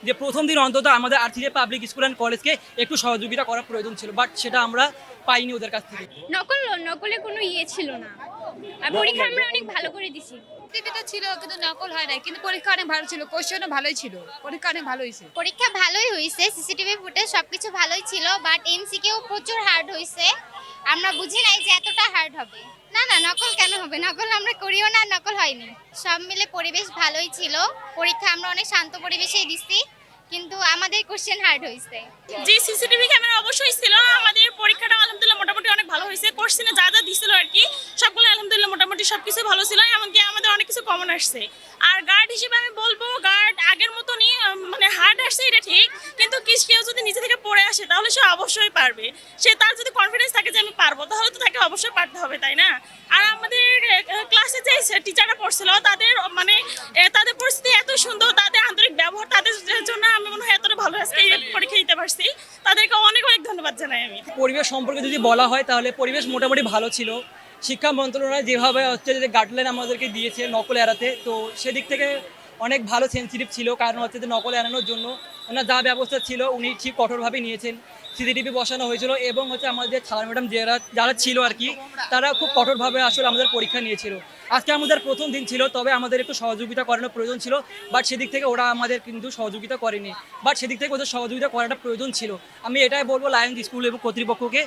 যে প্রথম দিন অন্তত আমাদের আর্থিক পাবলিক স্কুল অ্যান্ড কলেজকে একটু সহযোগিতা করার প্রয়োজন ছিল, বাট সেটা আমরা পাইনি ওদের কাছ থেকে। নকলে কোনো ইয়ে ছিল না, আর পরীক্ষা আমরা অনেক ভালো করে দিছি। প্রতিযোগিতা ছিল কিন্তু নকল হয় নাই, কিন্তু পরীক্ষা অনেক ভালো ছিল, কোশ্চেনও ভালোই ছিল, পরীক্ষা অনেক ভালো হয়েছে। পরীক্ষা ভালোই হয়েছে, সিসিটিভি ফুটেজ সবকিছু ভালোই ছিল, বাট এমসিকিউ প্রচুর হার্ড হয়েছে। আমরা বুঝি নাই যে এতটা হার্ড হবে। না না, নকল কেন হবে? নকল আমরা করিও না, নকল হয়নি। সব মিলে পরিবেশ ভালোই ছিল, পরীক্ষা আমরা অনেক শান্ত পরিবেশেই দিছি, কিন্তু আমাদের কোশ্চেন হার্ড হয়েছে। জি, সিসিটিভি ক্যামেরা অবশ্যই ছিল। আমাদের পরীক্ষাটা আলহামদুলিল্লাহ মোটামুটি অনেক ভালো হয়েছে। কোশ্চেনে যা যা দিছিল আর কি সবগুলো আলহামদুলিল্লাহ মোটামুটি সবকিছু ভালো ছিল, এমনকি আমাদের অনেক কিছু কমন আসছে। আর গার্ড হিসেবে আমি বলবো গার্ড আগের মতনই মানে হার্ড আসছে এটা ঠিক, কিন্তু কেউ যদি নিজে থেকে পড়ে আসে তাহলে সে অবশ্যই পারবে। তার যদি কনফিডেন্স থাকে যে আমি পারবো, তাহলে তো তাকে অবশ্যই পারতে হবে, তাই না? আর আমাদের ক্লাসে যে টিচাররা পড়ছিল তাদের মানে তাদের পরিস্থিতি এত সুন্দর, তাদের আন্তরিক ব্যবহার, তাদের জন্য আমি মনে হয় এতটা ভালো আজকে এই পরীক্ষা দিতে পারছি। তাদেরকে অনেক অনেক ধন্যবাদ জানাই আমি। পরিবেশ সম্পর্কে যদি বলা হয় তাহলে পরিবেশ মোটামুটি ভালো ছিল। শিক্ষা মন্ত্রণালয় যেভাবে হচ্ছে যে গাইডলাইন আমাদেরকে দিয়েছে নকল এড়াতে, তো সেদিক থেকে অনেক ভালো সেন্সিটিভ ছিল, কারণ হচ্ছে যে নকল এড়ানোর জন্য ওনার যা ব্যবস্থা ছিল উনি ঠিক কঠোরভাবে নিয়েছেন। সিসিটিভি বসানো হয়েছিল এবং হচ্ছে আমাদের ছাড় ম্যাডাম যারা ছিল আর কি, তারা খুব কঠোরভাবে আসলে আমাদের পরীক্ষা নিয়েছিল। আজকে আমাদের প্রথম দিন ছিল, তবে আমাদের একটু সহযোগিতা করানোর প্রয়োজন ছিল, বাট সেদিক থেকে ওরা আমাদের কিন্তু সহযোগিতা করেনি, বাট সেদিক থেকে ওদের সহযোগিতা করাটা প্রয়োজন ছিল। আমি এটাই বলবো লায়ন্স স্কুল এবং কর্তৃপক্ষকে